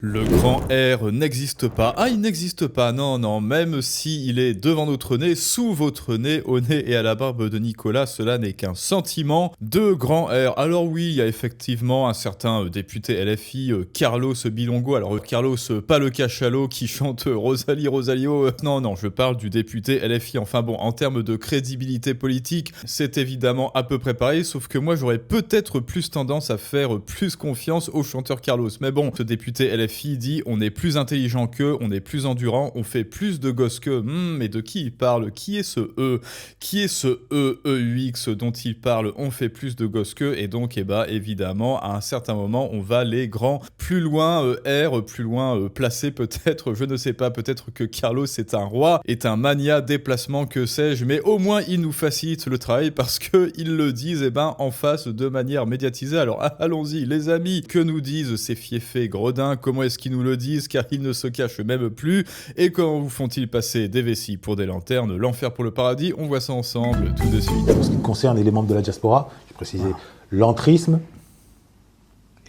Le grand R n'existe pas. Ah, il n'existe pas, non, non, même s'il est devant notre nez, sous votre nez, au nez et à la barbe de Nicolas, cela n'est qu'un sentiment de grand R. Alors oui, il y a effectivement un certain député LFI, Carlos Bilongo, alors Carlos, pas le cachalot qui chante Rosalie, Rosalio, non, non, je parle du député LFI. Enfin bon, en termes de crédibilité politique, c'est évidemment à peu près pareil, sauf que moi j'aurais peut-être plus tendance à faire plus confiance au chanteur Carlos. Mais bon, ce député LFI dit on est plus intelligent qu'eux, on est plus endurant, on fait plus de gosses qu'eux. Mais de qui il parle? Qui est ce E? Qui est ce EUX dont il parle? On fait plus de gosses qu'eux, et donc évidemment à un certain moment on va les grands plus loin R, plus loin placé peut-être, je ne sais pas, peut-être que Carlos est un roi, est un mania déplacement, que sais-je, mais au moins il nous facilite le travail parce que ils le disent en face de manière médiatisée. Alors allons-y les amis, que nous disent ces fiefés gredins? Comment est-ce qu'ils nous le disent, car ils ne se cachent même plus? Et comment vous font-ils passer des vessies pour des lanternes, l'enfer pour le paradis? On voit ça ensemble tout de suite. En ce qui concerne les membres de la diaspora, je précisais l'entrisme.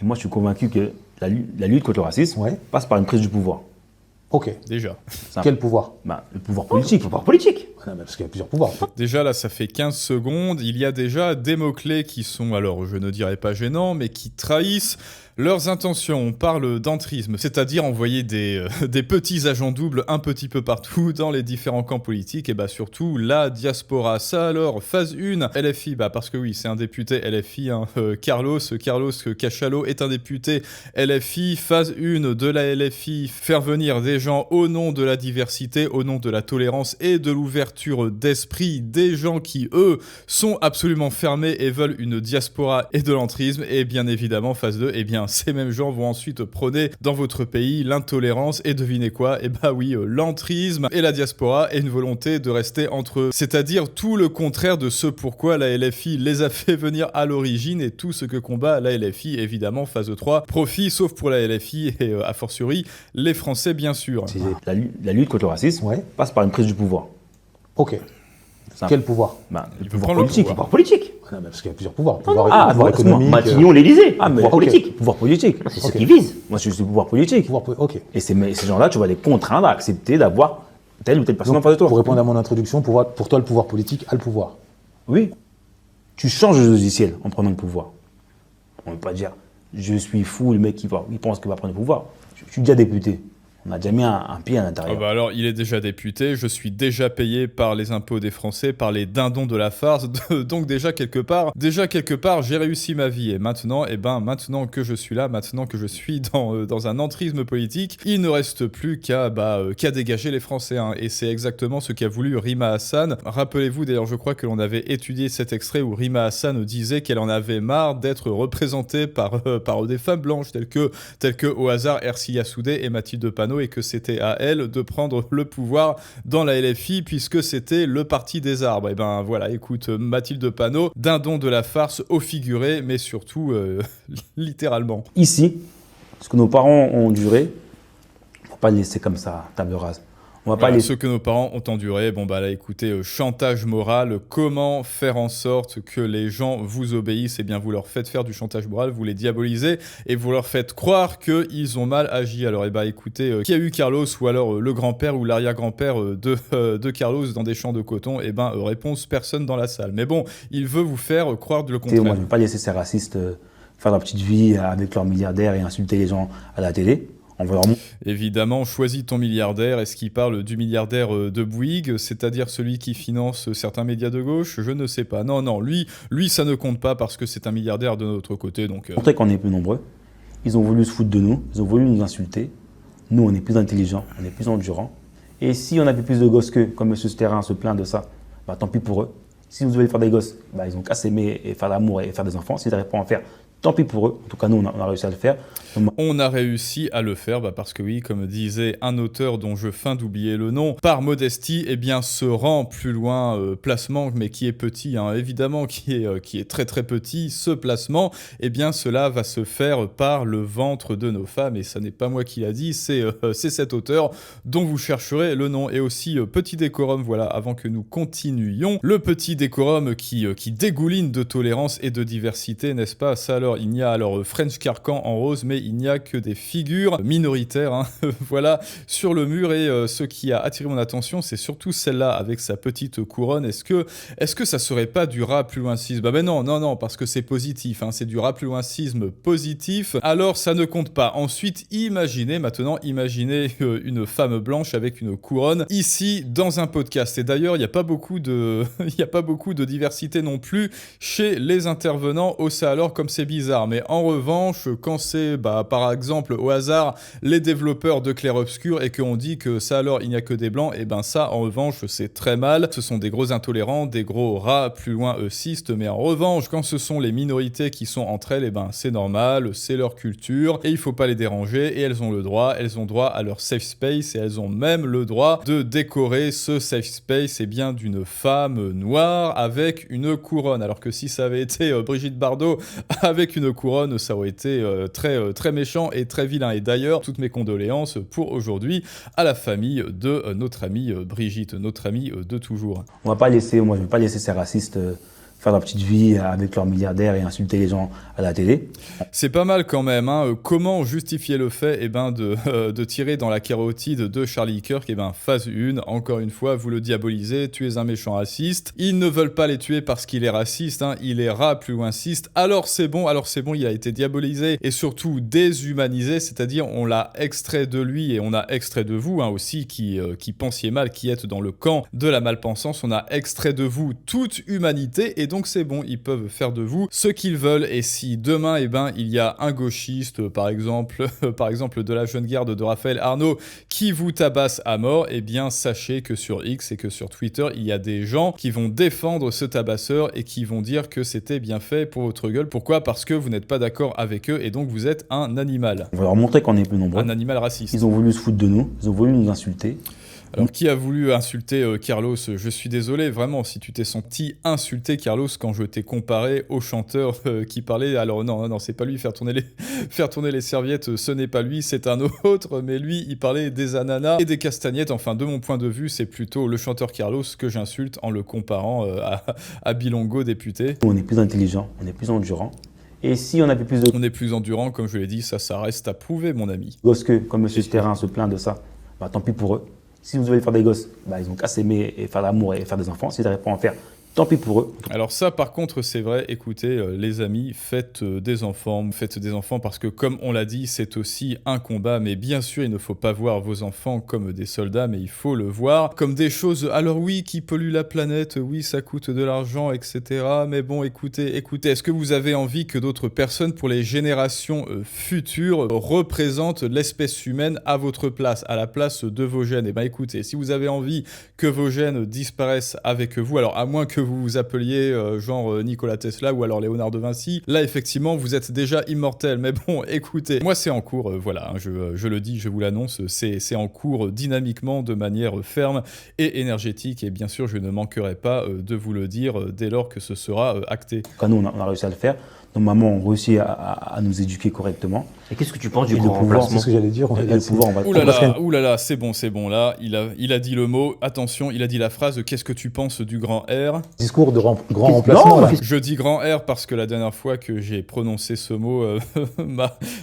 Et moi, je suis convaincu que la lutte contre le racisme passe par une prise du pouvoir. Ok. Déjà. Quel pouvoir? Le pouvoir politique. Le pouvoir politique. Non, parce qu'il y a plusieurs pouvoirs. Déjà là, ça fait 15 secondes. Il y a déjà des mots-clés qui sont, alors je ne dirais pas gênants, mais qui trahissent leurs intentions. On parle d'entrisme, c'est-à-dire envoyer des petits agents doubles un petit peu partout dans les différents camps politiques, et surtout la diaspora. Ça alors, phase 1, LFI, parce que oui, c'est un député LFI, Carlos Cachalot est un député LFI. Phase 1 de la LFI, faire venir des gens au nom de la diversité, au nom de la tolérance et de l'ouverture d'esprit, des gens qui, eux, sont absolument fermés et veulent une diaspora et de l'entrisme. Et bien évidemment, phase 2, ces mêmes gens vont ensuite prôner dans votre pays l'intolérance et devinez quoi? L'entrisme et la diaspora et une volonté de rester entre eux. C'est-à-dire tout le contraire de ce pourquoi la LFI les a fait venir à l'origine et tout ce que combat la LFI, évidemment, phase 3, profit, sauf pour la LFI et a fortiori les Français, bien sûr. La lutte contre le racisme passe par une prise du pouvoir. Ok. Quel pouvoir? Le pouvoir politique. Le pouvoir politique. Non, parce qu'il y a plusieurs pouvoirs. Pouvoir économique. Matignon, l'Élysée. Pouvoir politique. Pouvoir politique. C'est ce qu'ils visent. Moi, je suis le pouvoir politique. Ok. Et ces gens-là, tu vas les contraindre à accepter d'avoir telle ou telle personne en face de toi. Pour répondre à mon introduction, pour toi, le pouvoir politique a le pouvoir. Oui. Tu changes le logiciel en prenant le pouvoir. On ne peut pas dire je suis fou, le mec il pense qu'il va prendre le pouvoir. Je suis déjà député. On a déjà mis un pied à l'intérieur. Alors, il est déjà député, je suis déjà payé par les impôts des Français, par les dindons de la farce, donc déjà quelque part, j'ai réussi ma vie. Et maintenant, maintenant que je suis là, maintenant que je suis dans un entrisme politique, il ne reste plus qu'à dégager les Français. Et c'est exactement ce qu'a voulu Rima Hassan. Rappelez-vous, d'ailleurs, je crois que l'on avait étudié cet extrait où Rima Hassan disait qu'elle en avait marre d'être représentée par des femmes blanches telles que au hasard Ercilia Soudé et Mathilde Panot, et que c'était à elle de prendre le pouvoir dans la LFI puisque c'était le parti des arbres. Écoute, Mathilde Panot, dindon de la farce au figuré, mais surtout littéralement. Ici, ce que nos parents ont enduré, faut pas le laisser comme ça, table rase. On va pas Ce que nos parents ont enduré, écoutez, chantage moral, comment faire en sorte que les gens vous obéissent? Vous leur faites faire du chantage moral, vous les diabolisez et vous leur faites croire qu'ils ont mal agi. Alors écoutez, qui a eu Carlos, ou alors le grand-père ou l'arrière-grand-père de Carlos dans des champs de coton? Réponse, personne dans la salle. Mais bon, il veut vous faire croire le contraire. Moi, je ne vais pas laisser ces racistes faire leur petite vie avec leurs milliardaires et insulter les gens à la télé. Évidemment, choisis ton milliardaire. Est-ce qu'il parle du milliardaire de Bouygues, c'est-à-dire celui qui finance certains médias de gauche? Je ne sais pas. Non, lui, ça ne compte pas parce que c'est un milliardaire de notre côté. Donc, montrer qu'on est plus nombreux. Ils ont voulu se foutre de nous, ils ont voulu nous insulter. Nous, on est plus intelligents, on est plus endurants. Et si on a plus de gosses qu'eux, comme M. Sterrin se plaint de ça, tant pis pour eux. Si vous devez faire des gosses, ils ont qu'à s'aimer et faire l'amour et faire des enfants. S'ils n'arrivent pas à en faire, tant pis pour eux. En tout cas, nous, on a réussi à le faire. On a réussi à le faire parce que oui, comme disait un auteur dont je feins d'oublier le nom, par modestie, ce rang plus loin placement, mais qui est petit, évidemment, qui est très très petit, ce placement, cela va se faire par le ventre de nos femmes. Et ça n'est pas moi qui l'a dit, c'est cet auteur dont vous chercherez le nom. Et aussi, petit décorum, avant que nous continuions, le petit décorum qui dégouline de tolérance et de diversité, n'est-ce pas? Ça alors, d'ailleurs, il n'y a alors French Carcan en rose, mais il n'y a que des figures minoritaires, hein, voilà, sur le mur. Et ce qui a attiré mon attention, c'est surtout celle-là avec sa petite couronne. Est-ce que ça serait pas du rat plus loin 6? Bah ben non, parce que c'est positif, hein, c'est du rat plus loin 6 positif. Alors ça ne compte pas. Ensuite, imaginez une femme blanche avec une couronne ici dans un podcast. Et d'ailleurs, il n'y a pas beaucoup de diversité non plus chez les intervenants au ça alors, comme c'est bizarre. Mais en revanche, quand c'est par exemple au hasard les développeurs de Clair Obscur et qu'on dit que ça alors il n'y a que des blancs, et ben ça en revanche c'est très mal. Ce sont des gros intolérants, des gros rats plus loin cistes. Mais en revanche, quand ce sont les minorités qui sont entre elles, et ben c'est normal, c'est leur culture et il faut pas les déranger, et elles ont droit à leur safe space, et elles ont même le droit de décorer ce safe space bien d'une femme noire avec une couronne. Alors que si ça avait été Brigitte Bardot avec une couronne, ça aurait été très méchant et très vilain. Et d'ailleurs, toutes mes condoléances pour aujourd'hui à la famille de notre amie Brigitte, notre amie de toujours. Moi je ne vais pas laisser ces racistes faire leur petite vie avec leurs milliardaires et insulter les gens à la télé. C'est pas mal quand même, hein. Comment justifier le fait de tirer dans la carotide de Charlie Kirk? Phase 1, encore une fois, vous le diabolisez, tu es un méchant raciste. Ils ne veulent pas les tuer parce qu'il est raciste, hein. Il est rat plus loin ciste. Alors c'est bon, il a été diabolisé et surtout déshumanisé, c'est-à-dire on l'a extrait de lui et on a extrait de vous, hein, aussi, qui pensiez mal, qui êtes dans le camp de la malpensance. On a extrait de vous toute humanité et donc c'est bon, ils peuvent faire de vous ce qu'ils veulent. Et si demain, il y a un gauchiste, par exemple de la jeune garde de Raphaël Arnaud, qui vous tabasse à mort, sachez que sur X et que sur Twitter, il y a des gens qui vont défendre ce tabasseur et qui vont dire que c'était bien fait pour votre gueule. Pourquoi? Parce que vous n'êtes pas d'accord avec eux et donc vous êtes un animal. On va leur montrer qu'on est plus nombreux. Un animal raciste. Ils ont voulu se foutre de nous, ils ont voulu nous insulter. Alors, qui a voulu insulter Carlos? Je suis désolé, vraiment, si tu t'es senti insulté, Carlos, quand je t'ai comparé au chanteur qui parlait. Alors non, c'est pas lui, faire tourner les serviettes, ce n'est pas lui, c'est un autre, mais lui, il parlait des ananas et des castagnettes. Enfin, de mon point de vue, c'est plutôt le chanteur Carlos que j'insulte en le comparant à Bilongo, député. On est plus intelligent, on est plus endurant. Et si on avait plus de... On est plus endurant, comme je l'ai dit, ça reste à prouver, mon ami. Gosque, comme M. Sterrin se plaint de ça, tant pis pour eux. Si vous devez faire des gosses, ils ont qu'à s'aimer et faire l'amour et faire des enfants. S'ils n'arrivent pas à en faire, tant pis pour eux. Alors ça, par contre, c'est vrai. Écoutez, les amis, faites des enfants parce que, comme on l'a dit, c'est aussi un combat. Mais bien sûr, il ne faut pas voir vos enfants comme des soldats, mais il faut le voir comme des choses, alors oui, qui polluent la planète, oui, ça coûte de l'argent, etc. Mais bon, écoutez, est-ce que vous avez envie que d'autres personnes, pour les générations futures, représentent l'espèce humaine à votre place, à la place de vos gènes? Écoutez, si vous avez envie que vos gènes disparaissent avec vous, alors à moins que vous vous appeliez genre Nikola Tesla ou alors Léonard de Vinci, là effectivement vous êtes déjà immortel. Mais bon, écoutez, moi c'est en cours, voilà, hein, je le dis, je vous l'annonce, c'est en cours dynamiquement, de manière ferme et énergétique, et bien sûr je ne manquerai pas de vous le dire dès lors que ce sera acté. Quand nous on a réussi à le faire, nos mamans ont réussi à nous éduquer correctement. Et qu'est-ce que tu penses du grand remplacement? C'est ce que j'allais dire. Ouh là là, c'est bon là, il a dit le mot, attention, il a dit la phrase, qu'est-ce que tu penses du grand R? Discours de grand remplacement. Non, je dis grand R parce que la dernière fois que j'ai prononcé ce mot,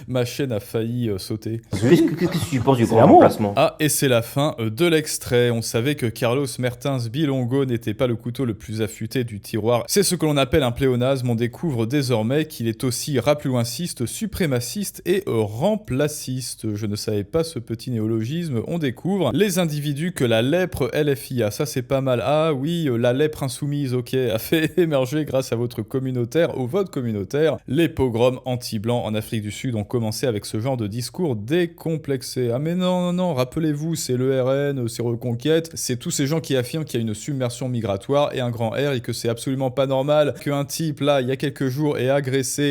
ma chaîne a failli sauter. Qu'est-ce que tu penses du grand remplacement? Ah, et c'est la fin de l'extrait. On savait que Carlos Mertens Bilongo n'était pas le couteau le plus affûté du tiroir. C'est ce que l'on appelle un pléonasme. On découvre désormais qu'il est aussi rapluinciste, suprémaciste et remplaciste. Je ne savais pas ce petit néologisme. On découvre les individus que la lèpre LFIA, ça c'est pas mal. Ah oui, la lèpre insoumise, ok, a fait émerger grâce à votre communautaire, au vote communautaire. Les pogroms anti-blancs en Afrique du Sud ont commencé avec ce genre de discours décomplexé. Ah mais non, rappelez-vous, c'est le RN, c'est Reconquête, c'est tous ces gens qui affirment qu'il y a une submersion migratoire et un grand R et que c'est absolument pas normal qu'un type là, il y a quelques jours, ait agressé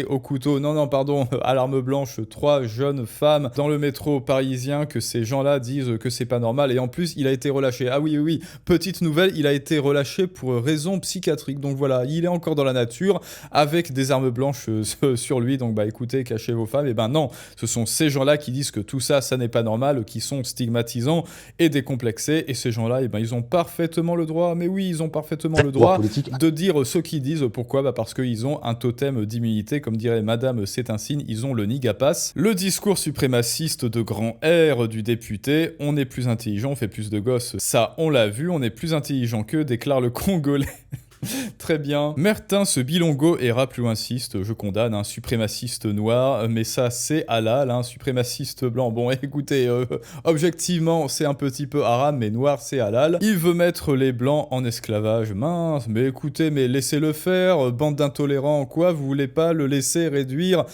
au couteau, à l'arme blanche, 3 jeunes femmes dans le métro parisien, que ces gens-là disent que c'est pas normal. Et en plus, il a été relâché. Ah oui, petite nouvelle, il a été relâché pour raison psychiatrique. Donc voilà, il est encore dans la nature avec des armes blanches sur lui. Donc écoutez, cachez vos femmes. Et non, ce sont ces gens-là qui disent que tout ça, ça n'est pas normal, qui sont stigmatisants et décomplexés. Et ces gens-là, ils ont parfaitement le droit, mais oui, ils ont parfaitement le droit de dire ce qu'ils disent. Pourquoi? Parce qu'ils ont un totem diminutif d'immunité, comme dirait madame, c'est un signe, ils ont le nigapass. Le discours suprémaciste de grand R du député, on est plus intelligent, on fait plus de gosses, ça on l'a vu, on est plus intelligent qu'eux, déclare le Congolais. Très bien. Mertin, ce bilongo et plus insiste, je condamne, un suprémaciste noir, mais ça c'est halal, un suprémaciste blanc. Bon, écoutez, objectivement c'est un petit peu haram, mais noir c'est halal. Il veut mettre les blancs en esclavage, mince, mais écoutez, mais laissez-le faire, bande d'intolérants, quoi, vous voulez pas le laisser réduire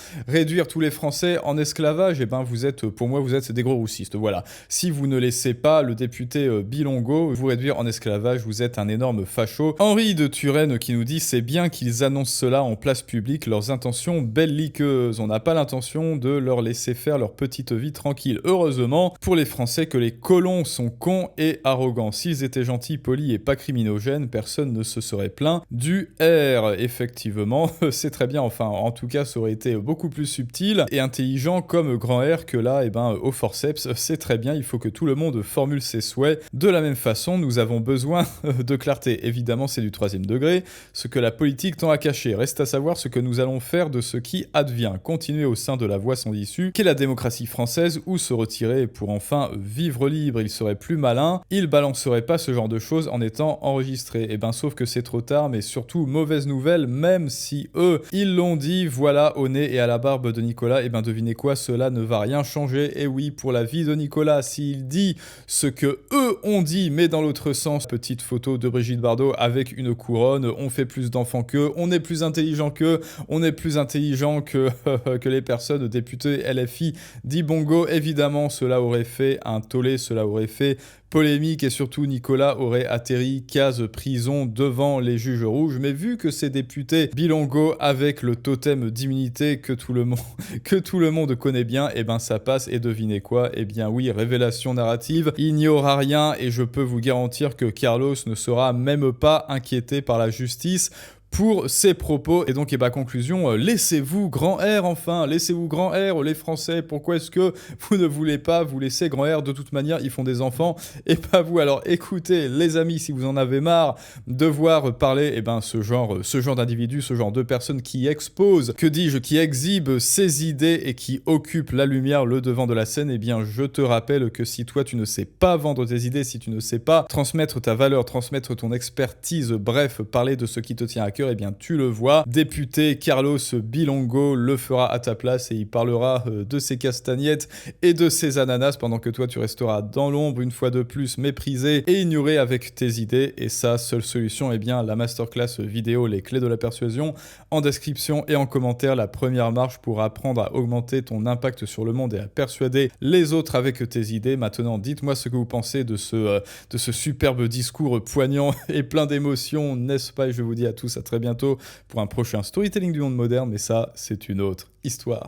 tous les Français en esclavage? Eh ben vous êtes, pour moi, vous êtes des gros roussistes, voilà. Si vous ne laissez pas le député bilongo vous réduire en esclavage, vous êtes un énorme facho. Henri de Turenne qui nous dit « C'est bien qu'ils annoncent cela en place publique, leurs intentions belliqueuses. On n'a pas l'intention de leur laisser faire leur petite vie tranquille. Heureusement pour les Français que les colons sont cons et arrogants. S'ils étaient gentils, polis et pas criminogènes, personne ne se serait plaint du R. » Effectivement, c'est très bien. Enfin, en tout cas, ça aurait été beaucoup plus subtil et intelligent comme grand R que là, au forceps, c'est très bien. Il faut que tout le monde formule ses souhaits. De la même façon, nous avons besoin de clarté. Évidemment, c'est du 3e degré, ce que la politique tend à cacher. Reste à savoir ce que nous allons faire de ce qui advient. Continuer au sein de la voie sans issue, qu'est la démocratie française, ou se retirer pour enfin vivre libre. Il serait plus malin, il balancerait pas ce genre de choses en étant enregistré. Eh ben, sauf que c'est trop tard, mais surtout, mauvaise nouvelle, même si eux, ils l'ont dit, voilà, au nez et à la barbe de Nicolas, eh ben, devinez quoi, cela ne va rien changer. Et oui, pour la vie de Nicolas, s'il dit ce que eux ont dit, mais dans l'autre sens, petite photo de Brigitte Bardot avec une couronne, on fait plus d'enfants qu'eux, on est plus intelligent qu'eux, on est plus intelligent que, que les personnes députées LFI dit Bongo. Évidemment, cela aurait fait un tollé, cela aurait fait polémique et surtout Nicolas aurait atterri case prison devant les juges rouges. Mais vu que ces députés bilongo avec le totem d'immunité que tout le monde connaît bien, eh ben ça passe. Et devinez quoi? Eh bien oui, révélation narrative, il n'y aura rien et je peux vous garantir que Carlos ne sera même pas inquiété par la justice pour ses propos. Et donc, conclusion, laissez-vous grand R enfin, laissez-vous grand R les Français, pourquoi est-ce que vous ne voulez pas vous laisser grand R? De toute manière, ils font des enfants et pas vous. Alors écoutez, les amis, si vous en avez marre de voir parler ce genre d'individus, ce genre de personnes qui exposent, que dis-je, qui exhibent ses idées et qui occupent la lumière, le devant de la scène, eh bien je te rappelle que si toi tu ne sais pas vendre tes idées, si tu ne sais pas transmettre ta valeur, transmettre ton expertise, bref, parler de ce qui te tient à cœur, eh bien tu le vois, député Carlos Bilongo le fera à ta place et il parlera de ses castagnettes et de ses ananas pendant que toi tu resteras dans l'ombre, une fois de plus méprisé et ignoré avec tes idées. Et sa seule solution, eh bien la masterclass vidéo Les Clés de la Persuasion, en description et en commentaire, la première marche pour apprendre à augmenter ton impact sur le monde et à persuader les autres avec tes idées. Maintenant, dites-moi ce que vous pensez de ce superbe discours poignant et plein d'émotions, n'est-ce pas? Et je vous dis à tous à très bientôt pour un prochain Storytelling du monde moderne, mais ça, c'est une autre histoire.